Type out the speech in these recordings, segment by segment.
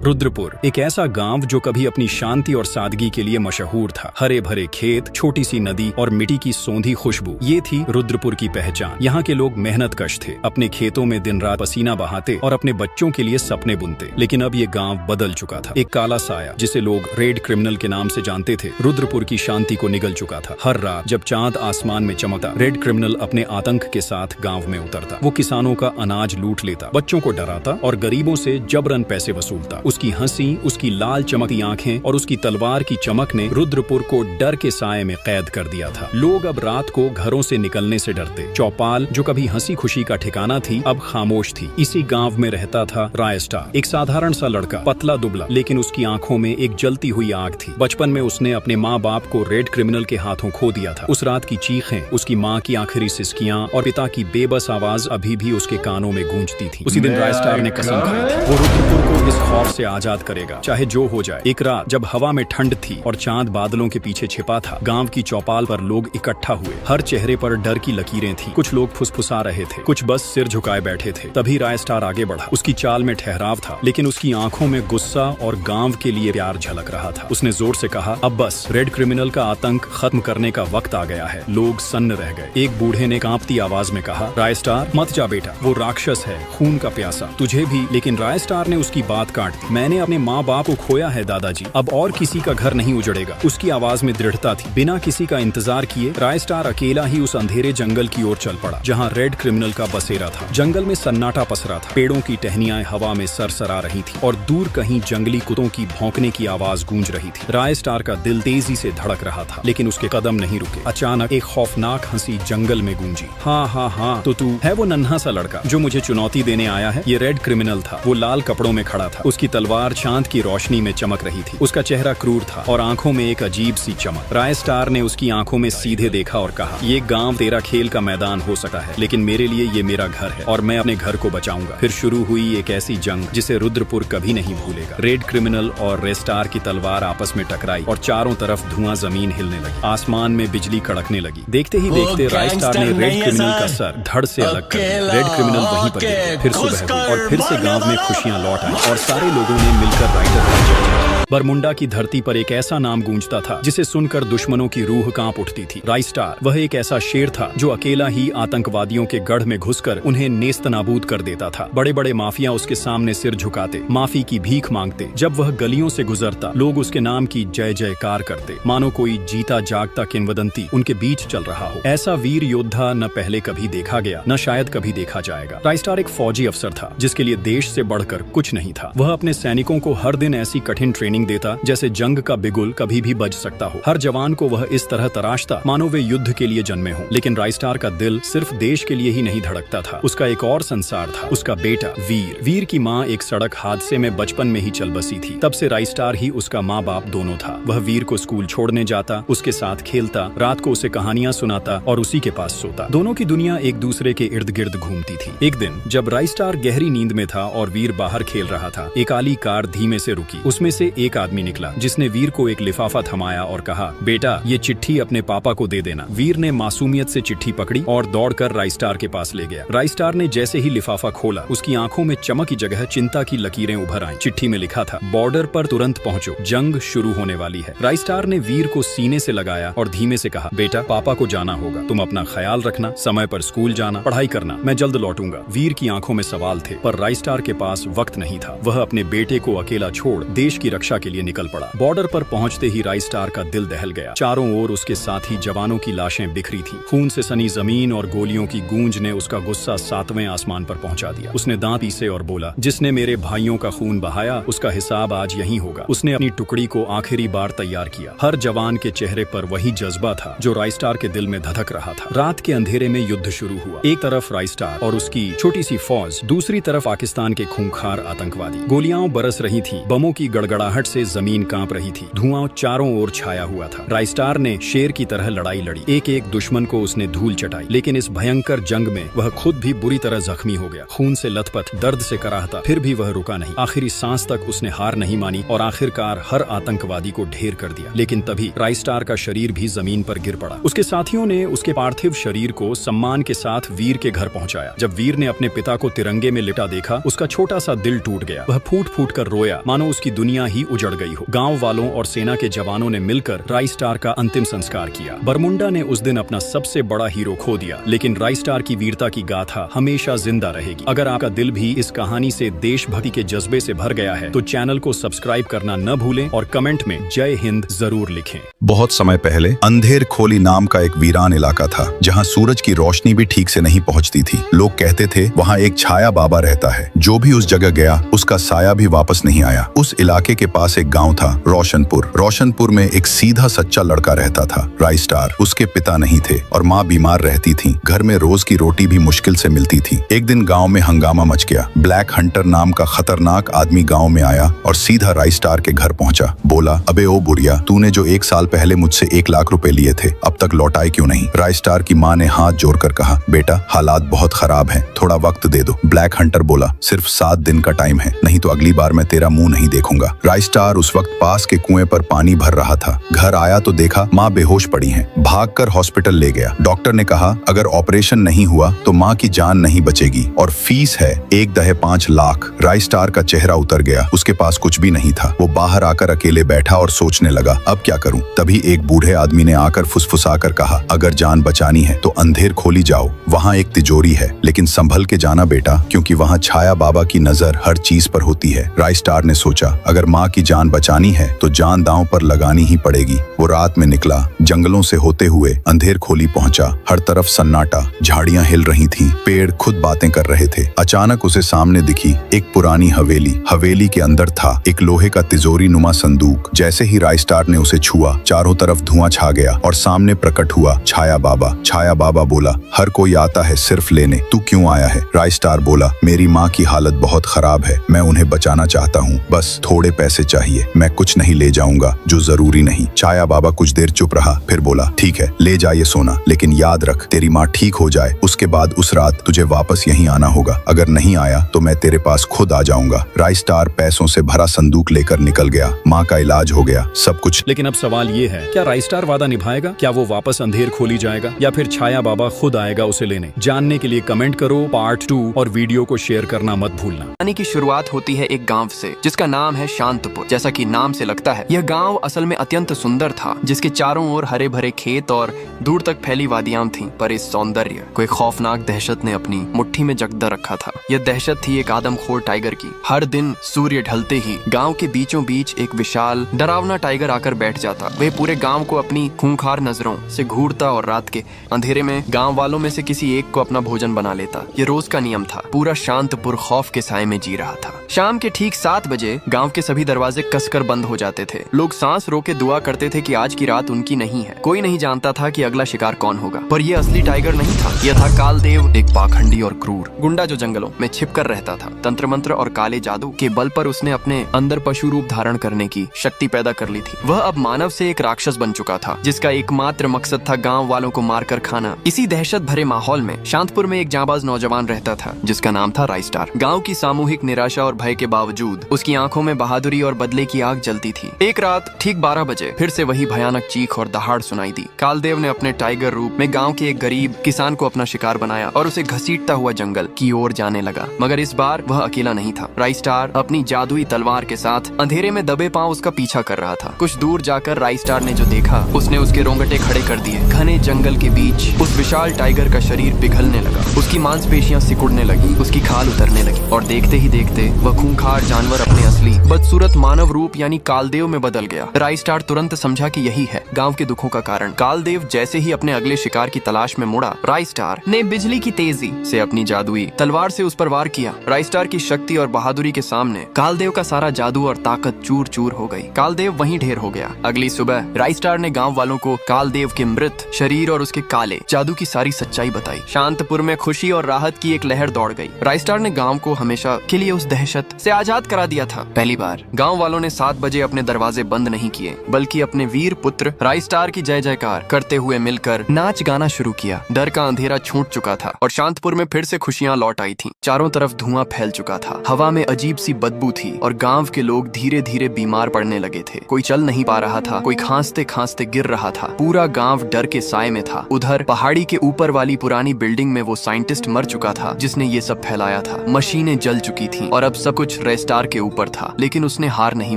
रुद्रपुर एक ऐसा गांव जो कभी अपनी शांति और सादगी के लिए मशहूर था। हरे भरे खेत, छोटी सी नदी और मिट्टी की सौंधी खुशबू, ये थी रुद्रपुर की पहचान। यहाँ के लोग मेहनतकश थे, अपने खेतों में दिन रात पसीना बहाते और अपने बच्चों के लिए सपने बुनते। लेकिन अब ये गांव बदल चुका था। एक काला साया, जिसे लोग रेड क्रिमिनल के नाम से जानते थे, रुद्रपुर की शांति को निगल चुका था। हर रात जब चांद आसमान में चमकता, रेड क्रिमिनल अपने आतंक के साथ गाँव में उतरता। वो किसानों का अनाज लूट लेता, बच्चों को डराता और गरीबों से जबरन पैसे वसूलता। उसकी हंसी, उसकी लाल चमकती आंखें और उसकी तलवार की चमक ने रुद्रपुर को डर के साए में कैद कर दिया था। लोग अब रात को घरों से निकलने से डरते। चौपाल, जो कभी हंसी खुशी का ठिकाना थी, अब खामोश थी। इसी गांव में रहता था राय स्टार, एक साधारण सा लड़का, पतला दुबला, लेकिन उसकी आंखों में एक जलती हुई आग थी। बचपन में उसने अपने माँ बाप को रेड क्रिमिनल के हाथों खो दिया था। उस रात की चीखें, उसकी माँ की आखिरी सिसकियां और पिता की बेबस आवाज अभी भी उसके कानों में गूंजती थी। उसी दिन राय स्टार ने कसम खाई थी, वो रुद्रपुर को इस खौफ से आजाद करेगा, चाहे जो हो जाए। एक रात जब हवा में ठंड थी और चांद बादलों के पीछे छिपा था, गांव की चौपाल पर लोग इकट्ठा हुए। हर चेहरे पर डर की लकीरें थी। कुछ लोग फुसफुसा रहे थे, कुछ बस सिर झुकाए बैठे थे। तभी राय स्टार आगे बढ़ा। उसकी चाल में ठहराव था, लेकिन उसकी आंखों में गुस्सा और गांव के लिए प्यार झलक रहा था। उसने जोर से कहा, अब बस, रेड क्रिमिनल का आतंक खत्म करने का वक्त आ गया है। लोग सन्न रह गए। एक बूढ़े ने कांपती आवाज में कहा, राय स्टार, मत जा बेटा, वो राक्षस है, खून का प्यासा, तुझे भी। लेकिन राय स्टार ने उसकी बात काट दी। मैंने अपने माँ बाप को खोया है दादाजी, अब और किसी का घर नहीं उजड़ेगा। उसकी आवाज में दृढ़ता थी। बिना किसी का इंतजार किए राय स्टार अकेला ही उस अंधेरे जंगल की ओर चल पड़ा, जहाँ रेड क्रिमिनल का बसेरा था। जंगल में सन्नाटा पसरा था। पेड़ों की टहनियां हवा में सरसरा रही थी और दूर कहीं जंगली कुत्तों की भौंकने की आवाज गूंज रही थी। राय स्टार का दिल तेजी से धड़क रहा था, लेकिन उसके कदम नहीं रुके। अचानक एक खौफनाक हंसी जंगल में गूंजी। हाँ हाँ हाँ, तो तू है वो नन्हा सा लड़का जो मुझे चुनौती देने आया है? ये रेड क्रिमिनल था। वो लाल कपड़ों में खड़ा था, उसकी तलवार चांद की रोशनी में चमक रही थी। उसका चेहरा क्रूर था और आंखों में एक अजीब सी चमक। राय स्टार ने उसकी आंखों में सीधे देखा और कहा, ये गांव तेरा खेल का मैदान हो सकता है, लेकिन मेरे लिए ये मेरा घर है और मैं अपने घर को बचाऊंगा। फिर शुरू हुई एक ऐसी जंग जिसे रुद्रपुर कभी नहीं भूलेगा। रेड क्रिमिनल और रेड स्टार की तलवार आपस में टकराई और चारों तरफ धुआं, जमीन हिलने लगी, आसमान में बिजली कड़कने लगी। देखते ही देखते राय स्टार ने रेड क्रिमिनल का सर धड़ से अलग कर दिया। रेड क्रिमिनल वहीं पर गिर गया। फिर सुबह हुई और फिर से गाँव में खुशियां लौट आई और सारे लोगों ने मिलकर राइटर बरमुंडा की धरती पर एक ऐसा नाम गूंजता था जिसे सुनकर दुश्मनों की रूह कांप उठती थी। राय स्टार, वह एक ऐसा शेर था जो अकेला ही आतंकवादियों के गढ़ में घुसकर उन्हें नेस्तनाबूद कर देता था। बड़े बड़े माफिया उसके सामने सिर झुकाते, माफी की भीख मांगते। जब वह गलियों से गुजरता, लोग उसके नाम की जय जयकार करते, मानो कोई जीता जागता किंवदंती उनके बीच चल रहा हो। ऐसा वीर योद्धा न पहले कभी देखा गया, न शायद कभी देखा जाएगा। राय स्टार एक फौजी अफसर था जिसके लिए देश से बढ़कर कुछ नहीं था। वह अपने सैनिकों को हर दिन ऐसी कठिन ट्रेनिंग देता जैसे जंग का बिगुल कभी भी बज सकता हो। हर जवान को वह इस तरह तराशता मानो वे युद्ध के लिए जन्मे हों। लेकिन राय स्टार का दिल सिर्फ देश के लिए ही नहीं धड़कता था। उसका एक और संसार था, उसका बेटा वीर। वीर की माँ एक सड़क हादसे में बचपन में ही चल बसी थी। तब से राय स्टार ही उसका माँ बाप दोनों था। वह वीर को स्कूल छोड़ने जाता, उसके साथ खेलता, रात को उसे कहानियां सुनाता और उसी के पास सोता। दोनों की दुनिया एक दूसरे के इर्द गिर्द घूमती थी। एक दिन जब राय स्टार गहरी नींद में था और वीर बाहर खेल रहा था, एक काली कार धीमे से रुकी। उसमें से एक आदमी निकला जिसने वीर को एक लिफाफा थमाया और कहा, बेटा, ये चिट्ठी अपने पापा को दे देना। वीर ने मासूमियत से चिट्ठी पकड़ी और दौड़कर राय स्टार के पास ले गया। राय स्टार ने जैसे ही लिफाफा खोला, उसकी आंखों में चमक की जगह चिंता की लकीरें उभर आईं। चिट्ठी में लिखा था, बॉर्डर पर तुरंत पहुंचो, जंग शुरू होने वाली है। राय स्टार ने वीर को सीने से लगाया और धीमे से कहा, बेटा, पापा को जाना होगा, तुम अपना ख्याल रखना, समय पर स्कूल जाना, पढ़ाई करना, मैं जल्द लौटूंगा। वीर की आंखों में सवाल थे, पर राय स्टार के पास वक्त नहीं था। वह अपने बेटे को अकेला छोड़ देश की रक्षा के लिए निकल पड़ा। बॉर्डर पर पहुंचते ही राय स्टार का दिल दहल गया। चारों ओर उसके साथी जवानों की लाशें बिखरी थीं। खून से सनी जमीन और गोलियों की गूंज ने उसका गुस्सा 7वें आसमान पर पहुंचा दिया। उसने दांत पीसे और बोला, जिसने मेरे भाइयों का खून बहाया, उसका हिसाब आज यहीं होगा। उसने अपनी टुकड़ी को आखिरी बार तैयार किया। हर जवान के चेहरे पर वही जज्बा था जो राय स्टार के दिल में धधक रहा था। रात के अंधेरे में युद्ध शुरू हुआ। एक तरफ राय स्टार और उसकी छोटी सी फौज, दूसरी तरफ पाकिस्तान के खूंखार आतंकवादी। गोलियां बरस रही थी, बमों की गड़गड़ाहट से जमीन कांप रही थी। धुआं चारों ओर छाया हुआ था। राइस्टार ने शेर की तरह लड़ाई लड़ी। एक एक दुश्मन को उसने धूल चटाई, लेकिन इस भयंकर जंग में वह खुद भी बुरी तरह जख्मी हो गया। खून से लथपथ, दर्द से कराहता, फिर भी वह रुका नहीं। आखिरी सांस तक उसने हार नहीं मानी और आखिरकार हर आतंकवादी को ढेर कर दिया। लेकिन तभी राइस्टार का शरीर भी जमीन पर गिर पड़ा। उसके साथियों ने उसके पार्थिव शरीर को सम्मान के साथ वीर के घर पहुंचाया। जब वीर ने अपने पिता को तिरंगे में लिटा देखा, उसका छोटा सा दिल टूट गया। वह फूट फूट कर रोया, मानो उसकी दुनिया ही उजड़ गई हो। गांव वालों और सेना के जवानों ने मिलकर राइस्टार का अंतिम संस्कार किया। बरमुंडा ने उस दिन अपना सबसे बड़ा हीरो खो दिया, लेकिन राइस्टार की वीरता की गाथा हमेशा जिंदा रहेगी। अगर आपका दिल भी इस कहानी से देशभक्ति के जज्बे से भर गया है तो चैनल को सब्सक्राइब करना न भूलें और कमेंट में जय हिंद जरूर लिखें। बहुत समय पहले अंधेर खोली नाम का एक वीरान इलाका था, जहां सूरज की रोशनी भी ठीक से नहीं पहुंचती थी। लोग कहते थे वहां एक छाया बाबा रहता है। जो भी उस जगह गया उसका साया भी वापस नहीं आया। उस इलाके के पास एक गांव था, रोशनपुर। रोशनपुर में एक सीधा सच्चा लड़का रहता था, राइस्टार। उसके पिता नहीं थे और माँ बीमार रहती थी। घर में रोज की रोटी भी मुश्किल से मिलती थी। एक दिन गांव में हंगामा मच गया। ब्लैक हंटर नाम का खतरनाक आदमी गांव में आया और सीधा राइस्टार के घर पहुंचा। बोला, अबे ओ बुढ़िया, तूने जो 1 साल पहले मुझसे 1 लाख रुपए लिए थे, अब तक लौटाए क्यों नहीं? राइस्टार की माँ ने हाथ जोड़कर कहा, बेटा हालात बहुत खराब हैं, थोड़ा वक्त दे दो। ब्लैक हंटर बोला, सिर्फ 7 दिन का टाइम है, नहीं तो अगली बार मैं तेरा मुंह नहीं देखूंगा। राइस्टार उस वक्त पास के कुएं पर पानी भर रहा था। घर आया तो देखा माँ बेहोश पड़ी है। भागकर हॉस्पिटल ले गया। डॉक्टर ने कहा अगर ऑपरेशन नहीं हुआ तो माँ की जान नहीं बचेगी और फीस है 1.5 लाख। राइस्टार का चेहरा उतर गया। उसके पास कुछ भी नहीं था। वो बाहर आकर अकेले बैठा और सोचने लगा, अब क्या करूं? तभी एक बूढ़े आदमी ने आकर फुसफुसाकर कहा, अगर जान बचानी है तो अंधेर खोली जाओ, वहाँ एक तिजोरी है, लेकिन संभल के जाना बेटा, क्योंकि वहाँ छाया बाबा की नजर हर चीज पर होती है। राइस्टार ने सोचा अगर माँ की जान बचानी है तो जान दांव पर लगानी ही पड़ेगी। वो रात में निकला, जंगलों से होते हुए अंधेर खोली पहुंचा। हर तरफ सन्नाटा, झाड़ियां हिल रही थीं, पेड़ खुद बातें कर रहे थे। अचानक उसे सामने दिखी एक पुरानी हवेली। हवेली के अंदर था एक लोहे का तिजोरी नुमा संदूक। जैसे ही राइस्टार ने उसे छुआ, चारों तरफ धुआं छा गया और सामने प्रकट हुआ छाया बाबा। छाया बाबा बोला, हर कोई आता है सिर्फ लेने, तू क्यों आया है? राइस्टार बोला, मेरी माँ की हालत बहुत खराब है, मैं उन्हें बचाना चाहता हूँ, बस थोड़े पैसे चाहिए, मैं कुछ नहीं ले जाऊंगा जो जरूरी नहीं। छाया बाबा कुछ देर चुप रहा, फिर बोला, ठीक है ले जा ये सोना, लेकिन याद रख तेरी माँ ठीक हो जाए उसके बाद उस रात तुझे वापस यहीं आना होगा। अगर नहीं आया तो मैं तेरे पास खुद आ जाऊंगा। राइस्टार पैसों से भरा संदूक लेकर निकल गया। माँ का इलाज हो गया, सब कुछ। लेकिन अब सवाल ये है, क्या राइस्टार वादा निभाएगा? क्या वो वापस अंधेर खोली जाएगा या फिर छाया बाबा खुद आएगा उसे लेने? जानने के लिए कमेंट करो पार्ट 2 और वीडियो को शेयर करना मत भूलना। कहानी की शुरुआत होती है एक गांव से जिसका नाम है शांतपुर। जैसा कि नाम से लगता है, यह गांव असल में अत्यंत सुंदर था, जिसके चारों ओर हरे भरे खेत और दूर तक फैली वादियां थीं। पर इस सौंदर्य को एक खौफनाक दहशत ने अपनी मुट्ठी में जकड़ा रखा था। यह दहशत थी एक आदमखोर टाइगर की। हर दिन सूर्य ढलते ही गांव के बीचों बीच एक विशाल डरावना टाइगर आकर बैठ जाता। वह पूरे गांव को अपनी खूंखार नजरों से घूरता और रात के अंधेरे में गांव वालों में से किसी एक को अपना भोजन बना लेता। ये रोज का नियम था। पूरा शांतपुर खौफ के साए में जी रहा था। शाम के ठीक 7 बजे गांव के सभी दरवाजे कसकर बंद हो जाते थे। लोग सांस रोके दुआ करते थे कि आज की रात उनकी नहीं है। कोई नहीं जानता था कि अगला शिकार कौन होगा, पर यह असली टाइगर नहीं था। यह था कालदेव, एक पाखंडी और क्रूर गुंडा जो जंगलों में छिपकर रहता था। तंत्र मंत्र और काले जादू के बल पर उसने अपने अंदर पशु रूप धारण करने की शक्ति पैदा कर ली थी। वह अब मानव से एक राक्षस बन चुका था, जिसका एकमात्र मकसद था गांव वालों को मारकर खाना। इसी दहशत भरे माहौल में शांतपुर में एक जांबाज नौजवान रहता था, जिसका नाम था राइस्टार। गांव की सामूहिक निराशा और भय के बावजूद उसकी आंखों में बहादुरी और बदले की आग जलती थी। एक रात ठीक 12 बजे फिर से वही भयानक चीख और दहाड़ सुनाई दी। कालदेव ने अपने टाइगर रूप में गांव के एक गरीब किसान को अपना शिकार बनाया और उसे घसीटता हुआ जंगल की ओर जाने लगा। मगर इस बार वह अकेला नहीं था। राइस्टार अपनी जादुई तलवार के साथ अंधेरे में दबे पांव उसका पीछा कर रहा था। कुछ दूर जाकर राइस्टार ने जो देखा, उसने उसके रोंगटे खड़े कर दिए। घने जंगल के बीच उस विशाल टाइगर का शरीर पिघलने लगा। उसकी मांसपेशियां सिकुड़ने लगी, उसकी खाल उतरने लगी और देखते ही देखते वह खूंखार जानवर अपने असली बदसूरत मानव रूप यानी कालदेव में बदल गया। राइस्टार तुरंत समझा कि यही है गांव के दुखों का कारण। कालदेव जैसे ही अपने अगले शिकार की तलाश में मुड़ा, राइस्टार ने बिजली की तेजी से अपनी जादुई तलवार से उस पर वार किया। राइस्टार की शक्ति और बहादुरी के सामने कालदेव का सारा जादू और ताकत चूर चूर हो गई। कालदेव वहीं ढेर हो गया। अगली सुबह राइस्टार ने गांव वालों को कालदेव के मृत शरीर और उसके काले जादू की सारी सच्चाई बताई। शांतपुर में खुशी और राहत की एक लहर दौड़ गई। राइस्टार ने गांव को हमेशा के लिए उस दहशत से आजाद करा दिया था। पहली बार गांव गांव वालों ने 7 बजे अपने दरवाजे बंद नहीं किए, बल्कि अपने वीर पुत्र राइस्टार की जय जयकार करते हुए मिलकर नाच गाना शुरू किया। डर का अंधेरा छूट चुका था और शांतपुर में फिर से खुशियां लौट आई थीं। चारों तरफ धुआं फैल चुका था, हवा में अजीब सी बदबू थी और गांव के लोग धीरे धीरे बीमार पड़ने लगे थे। कोई चल नहीं पा रहा था, कोई खांसते खांसते गिर रहा था। पूरा गांव डर के साए में था। उधर पहाड़ी के ऊपर वाली पुरानी बिल्डिंग में वो साइंटिस्ट मर चुका था जिसने ये सब फैलाया था। मशीनें जल चुकी थीं और अब सब कुछ राइस्टार के ऊपर था, लेकिन उसने हार नहीं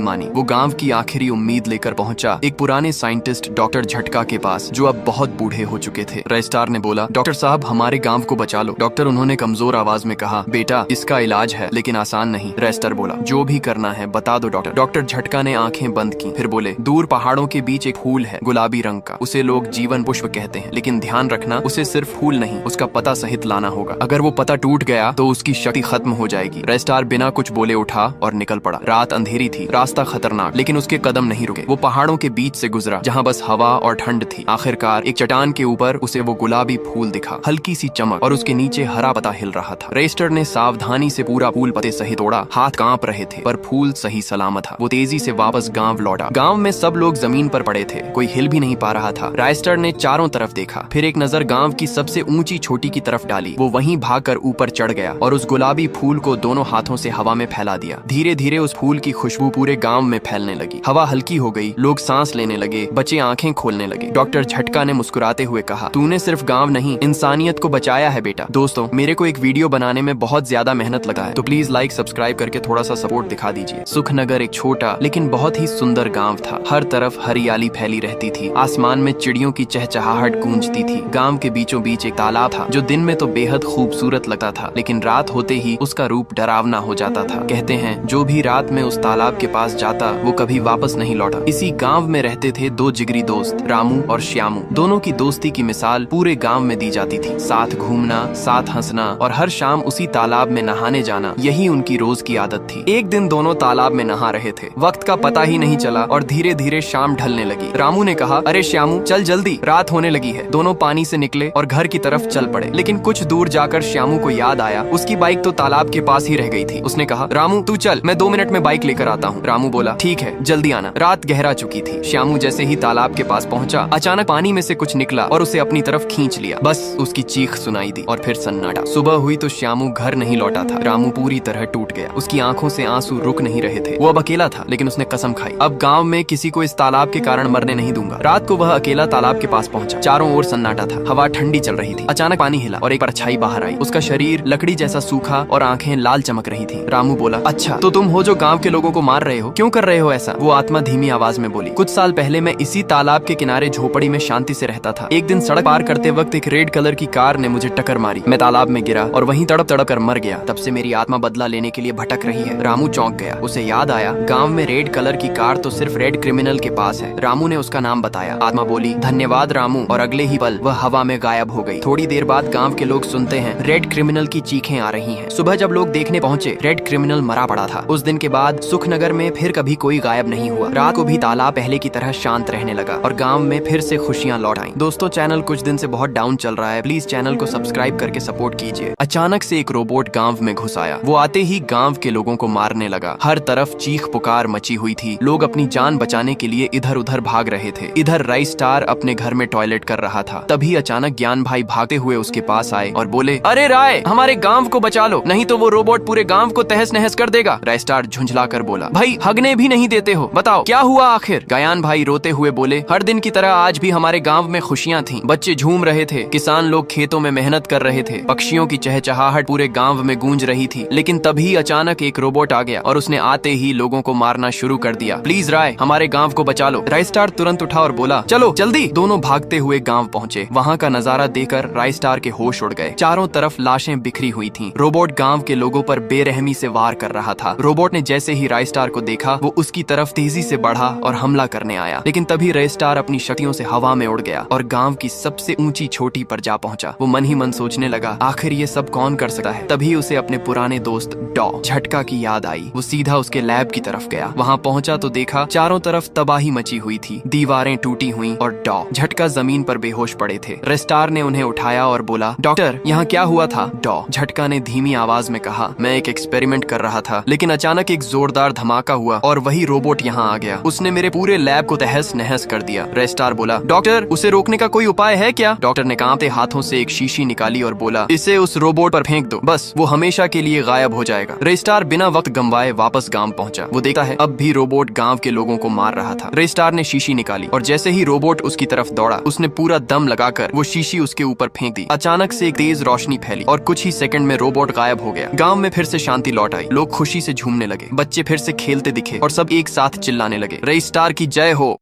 मानी। वो गांव की आखिरी उम्मीद लेकर पहुंचा एक पुराने साइंटिस्ट डॉक्टर झटका के पास, जो अब बहुत बूढ़े हो चुके थे। राइस्टार ने बोला, डॉक्टर साहब हमारे गांव को बचा लो। डॉक्टर उन्होंने कमजोर आवाज में कहा, बेटा इसका इलाज है लेकिन आसान नहीं। राइस्टार बोला, जो भी करना है बता दो डॉक्टर। डॉक्टर झटका ने आंखें बंद की, फिर बोले, दूर पहाड़ों के बीच एक फूल है गुलाबी रंग का, उसे लोग जीवन पुष्प कहते हैं, लेकिन ध्यान रखना उसे सिर्फ फूल नहीं, उसका पता सहित लाना होगा। अगर वो पता टूट गया तो उसकी शक्ति खत्म हो जाएगी। राइस्टार बिना कुछ बोले उठा और निकल पड़ा। रात अंधेरी थी, रास्ता खतरनाक, लेकिन उसके कदम नहीं रुके। वो पहाड़ों के बीच से गुजरा जहाँ बस हवा और ठंड थी। आखिरकार एक चट्टान के ऊपर उसे वो गुलाबी फूल दिखा, हल्की सी चमक, और उसके नीचे हरा पत्ता हिल रहा था। राइस्टार ने सावधानी से पूरा फूल पत्ते सहित तोड़ा। हाथ कांप रहे थे पर फूल सही सलामत था। वो तेजी से वापस गांव लौटा। गांव में सब लोग जमीन पर पड़े थे, कोई हिल भी नहीं पा रहा था। राइस्टार ने चारों तरफ देखा, फिर एक नजर गांव की सबसे ऊंची चोटी की तरफ डाली। वो वहीं भागकर ऊपर चढ़ गया और उस गुलाबी फूल को दोनों हाथों से हवा में फैला दिया। धीरे धीरे उस फूल की खुशबू पूरे गांव में फैलने लगी। हवा हल्की हो गई, लोग सांस लेने लगे, बच्चे आंखें खोलने लगे। डॉक्टर झटका ने मुस्कुराते हुए कहा, तूने सिर्फ गांव नहीं इंसानियत को बचाया है बेटा। दोस्तों, मेरे को एक वीडियो बनाने में बहुत ज्यादा मेहनत लगा है, तो प्लीज लाइक सब्सक्राइब करके थोड़ा सा सपोर्ट दिखा दीजिए। सुखनगर एक छोटा लेकिन बहुत ही सुंदर गांव था। हर तरफ हरियाली फैली रहती थी, आसमान में चिड़ियों की चहचहाहट गूंजती थी। गांव के बीचों बीच एक तालाब था जो दिन में तो बेहद खूबसूरत लगता था, लेकिन रात होते ही उसका रूप डरावना हो जाता था। कहते हैं जो भी रात में उस तालाब के पास जाता वो कभी वापस नहीं लौटा। इसी गांव में रहते थे 2 जिगरी दोस्त, रामू और श्यामू। दोनों की दोस्ती की मिसाल पूरे गांव में दी जाती थी। साथ घूमना, साथ हंसना और हर शाम उसी तालाब में नहाने जाना, यही उनकी रोज की आदत थी। एक दिन दोनों तालाब में नहा रहे थे, वक्त का पता ही नहीं चला और धीरे धीरे शाम ढलने लगी। रामू ने कहा, अरे श्यामू चल जल्दी, रात होने लगी है। दोनों पानी से निकले और घर की तरफ चल पड़े, लेकिन कुछ दूर जाकर श्यामू को याद आया उसकी बाइक तो तालाब के पास ही रह गई थी। उसने कहा, रामू तू चल, मैं 2 मिनट में बाइक लेकर आता हूँ। रामू बोला, ठीक है जल्दी आना। रात गहरा चुकी थी। श्यामू जैसे ही तालाब के पास पहुंचा, अचानक पानी में से कुछ निकला और उसे अपनी तरफ खींच लिया। बस उसकी चीख सुनाई दी और फिर सन्नाटा। सुबह हुई तो श्यामू घर नहीं लौटा था। रामू पूरी तरह टूट गया, उसकी आंखों से आंसू रुक नहीं रहे थे। वो अब अकेला था, लेकिन उसने कसम खाई, अब गांव में किसी को इस तालाब के कारण मरने नहीं दूंगा। रात को वह अकेला तालाब के पास पहुंचा। चारों ओर सन्नाटा था, हवा ठंडी चल रही थी। अचानक पानी हिला और एक परछाई बाहर आई। उसका शरीर लकड़ी जैसा सूखा और आंखें लाल चमक रही थी। रामू बोला, अच्छा तो तुम हो जो गांव के लोगों को मार रहे हो, क्यों कर रहे हो ऐसा? वो आत्मा धीमी आवाज में बोली, कुछ साल पहले मैं इसी तालाब के किनारे झोपड़ी में शांति से रहता था। एक दिन सड़क पार करते वक्त एक रेड कलर की कार ने मुझे टक्कर मारी। मैं तालाब में गिरा और वहीं तड़प तड़प कर मर गया। तब से मेरी आत्मा बदला लेने के लिए भटक रही है। रामू चौंक गया। उसे याद आया, गांव में रेड कलर की कार तो सिर्फ रेड क्रिमिनल के पास है। रामू ने उसका नाम बताया। आत्मा बोली, धन्यवाद रामू, और अगले ही पल वह हवा में गायब हो गई। थोड़ी देर बाद गांव के लोग सुनते हैं रेड क्रिमिनल की चीखें आ रही हैं। सुबह जब लोग देखने पहुंचे, रेड क्रिमिनल मरा पड़ा था। उस दिन के बाद सुखनगर में फिर कभी कोई गायब नहीं हुआ। रात को भी तालाब पहले की तरह शांत रहने लगा और गांव में फिर से खुशियां लौट आईं। दोस्तों, चैनल कुछ दिन से बहुत डाउन चल रहा है, प्लीज चैनल को सब्सक्राइब करके सपोर्ट कीजिए। अचानक से एक रोबोट गांव में घुस आया। वो आते ही गांव के लोगों को मारने लगा। हर तरफ चीख पुकार मची हुई थी। लोग अपनी जान बचाने के लिए इधर उधर भाग रहे थे। इधर राइस्टार अपने घर में टॉयलेट कर रहा था। तभी अचानक ज्ञान भाई भागते हुए उसके पास आए और बोले, अरे राय, हमारे गांव को बचा लो, नहीं तो वो रोबोट पूरे गांव को तहस नहस कर देगा। राइस्टार झुंझला कर बोला, भाई हगने भी नहीं देते हो, बताओ क्या हुआ आखिर? ज्ञान भाई रोते हुए बोले, हर दिन की तरह आज भी हमारे गांव में खुशियां थीं। बच्चे झूम रहे थे, किसान लोग खेतों में मेहनत कर रहे थे, पक्षियों की चहचहाहट पूरे गांव में गूंज रही थी। लेकिन तभी अचानक एक रोबोट आ गया और उसने आते ही लोगों को मारना शुरू कर दिया। प्लीज राय, हमारे गांव को बचा लो। राइस्टार तुरंत उठा और बोला, चलो जल्दी। दोनों भागते हुए गांव पहुंचे। वहां का नजारा देखकर राइस्टार के होश उड़ गए। चारों तरफ लाशें बिखरी हुई थीं। रोबोट गांव के लोगों पर बेरहमी से वार कर रहा था। रोबोट ने जैसे ही राइस्टार को देखा, वो उसकी तरफ तेजी से बढ़ा और हमला करने आया। लेकिन तभी राइस्टार अपनी शक्तियों से हवा में उड़ गया और गांव की सबसे ऊंची चोटी पर जा पहुंचा। वो मन ही मन सोचने लगा, आखिर ये सब कौन कर सकता है? तभी उसे अपने पुराने दोस्त डॉ झटका की याद आई। वो सीधा उसके लैब की तरफ गया। वहां पहुंचा तो देखा चारों तरफ तबाही मची हुई थी। दीवारें टूटी हुई और डॉ झटका जमीन पर बेहोश पड़े थे। राइस्टार ने उन्हें उठाया और बोला, डॉक्टर यहाँ क्या हुआ था? डॉ झटका ने धीमी आवाज में कहा, मैं एक एक्सपेरिमेंट कर रहा था, लेकिन अचानक एक जोरदार धमाका हुआ और वही रोबोट यहाँ आ गया। उसने मेरे पूरे लैब को तहस नहस कर दिया। रेस्टार बोला, डॉक्टर उसे रोकने का कोई उपाय है क्या? डॉक्टर ने कांपते हाथों से एक शीशी निकाली और बोला, इसे उस रोबोट पर फेंक दो, बस वो हमेशा के लिए गायब हो जाएगा। रेस्टार बिना वक्त गंवाए वापस गांव पहुंचा। वो देखता है अब भी रोबोट गांव के लोगों को मार रहा था। रेस्टार ने शीशी निकाली और जैसे ही रोबोट उसकी तरफ दौड़ा, उसने पूरा दम लगाकर वो शीशी उसके ऊपर फेंक दी। अचानक से एक तेज रोशनी फैली और कुछ ही सेकंड में रोबोट गायब हो गया। गांव में फिर से शांति लौट आई। लोग खुशी से झूमने लगे, बच्चे फिर से खेलते दिखे और सब एक साथ चिल्लाने लगे, रेस्टार की जय हो।